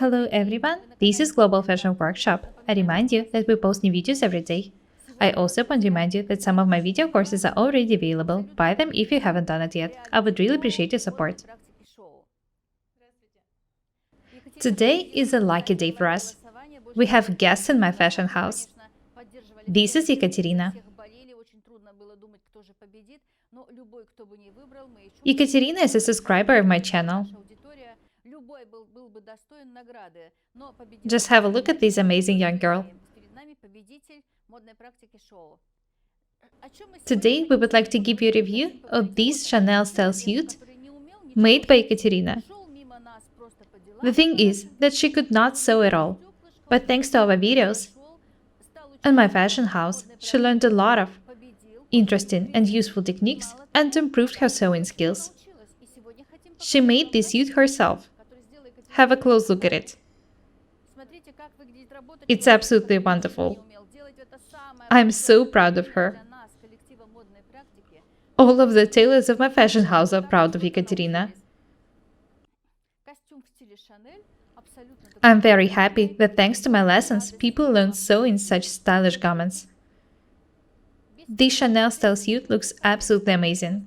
Hello everyone, this is Global Fashion Workshop. I remind you that we post new videos every day. I also want to remind you that some of my video courses are already available. Buy them if you haven't done it yet. I would really appreciate your support. Today is a lucky day for us. We have guests in my fashion house. This is Ekaterina. Ekaterina is a subscriber of my channel. Just have a look at this amazing young girl. Today we would like to give you a review of this Chanel style suit made by Ekaterina. The thing is that she could not sew at all, but thanks to our videos and my fashion house, she learned a lot of interesting and useful techniques and improved her sewing skills. She made this suit herself. Have a close look at it. It's absolutely wonderful. I'm so proud of her. All of the tailors of my fashion house are proud of Ekaterina. I'm very happy that thanks to my lessons, people learn sewing such stylish garments. This Chanel style suit looks absolutely amazing.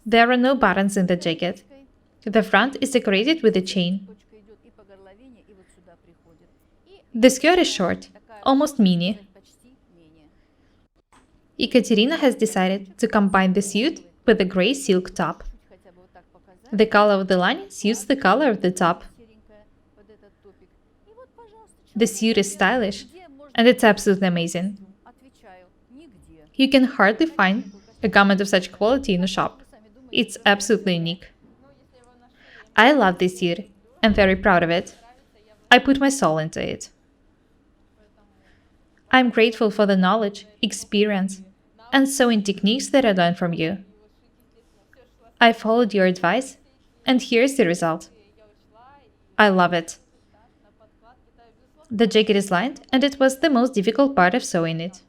There are no buttons in the jacket. The front is decorated with a chain. The skirt is short, almost mini. Ekaterina has decided to combine the suit with a grey silk top. The color of the lining suits the color of the top. The suit is stylish, and it's absolutely amazing. You can hardly find a garment of such quality in a shop. It's absolutely unique. I love this suit. I'm very proud of it. I put my soul into it. I'm grateful for the knowledge, experience, and sewing techniques that I learned from you. I followed your advice, and here's the result. I love it. The jacket is lined, and it was the most difficult part of sewing it.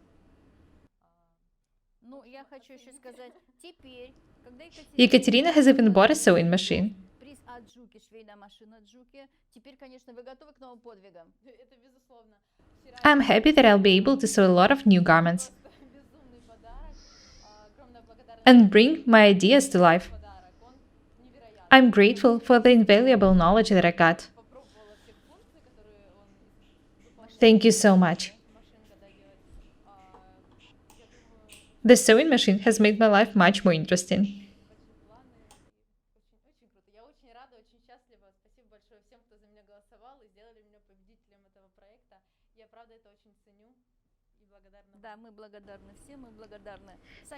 Ekaterina has even bought a sewing machine. I'm happy that I'll be able to sew a lot of new garments and bring my ideas to life. I'm grateful for the invaluable knowledge that I got. Thank you so much. The sewing machine has made my life much more interesting.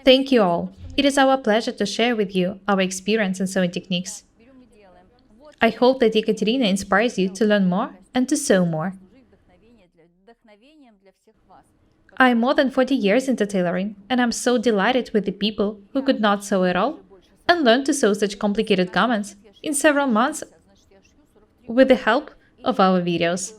Thank you all. It is our pleasure to share with you our experience in sewing techniques. I hope that Ekaterina inspires you to learn more and to sew more. I'm more than 40 years into tailoring, and I'm so delighted with the people who could not sew at all and learned to sew such complicated garments in several months with the help of our videos.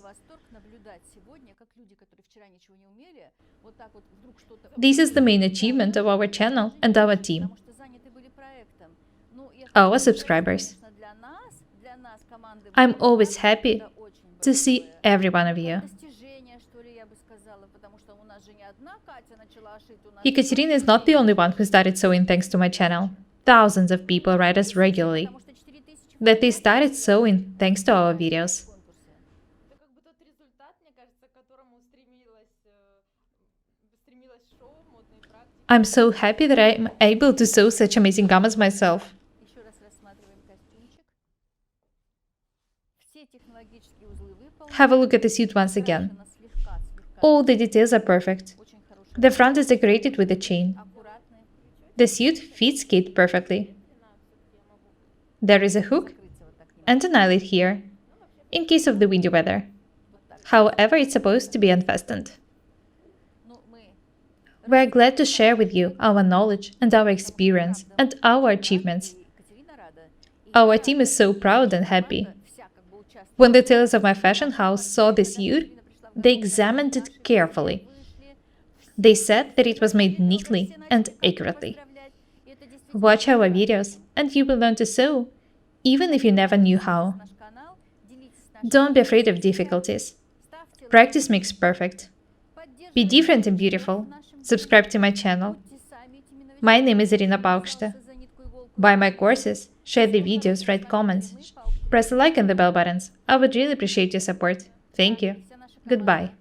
This is the main achievement of our channel and our team, our subscribers. I'm always happy to see every one of you. Ekaterina is not the only one who started sewing thanks to my channel. Thousands of people write us regularly that they started sewing thanks to our videos. I'm so happy that I'm able to sew such amazing garments myself. Have a look at the suit once again. All the details are perfect. The front is decorated with a chain. The suit fits Kate perfectly. There is a hook and an eyelet here, in case of the windy weather. However, it's supposed to be unfastened. We're glad to share with you our knowledge and our experience and our achievements. Our team is so proud and happy. When the tailors of my fashion house saw the suit, they examined it carefully. They said that it was made neatly and accurately. Watch our videos and you will learn to sew, even if you never knew how. Don't be afraid of difficulties. Practice makes perfect. Be different and beautiful. Subscribe to my channel. My name is Irina Paukshte. Buy my courses, share the videos, write comments, press the like and the bell buttons. I would really appreciate your support. Thank you. Goodbye.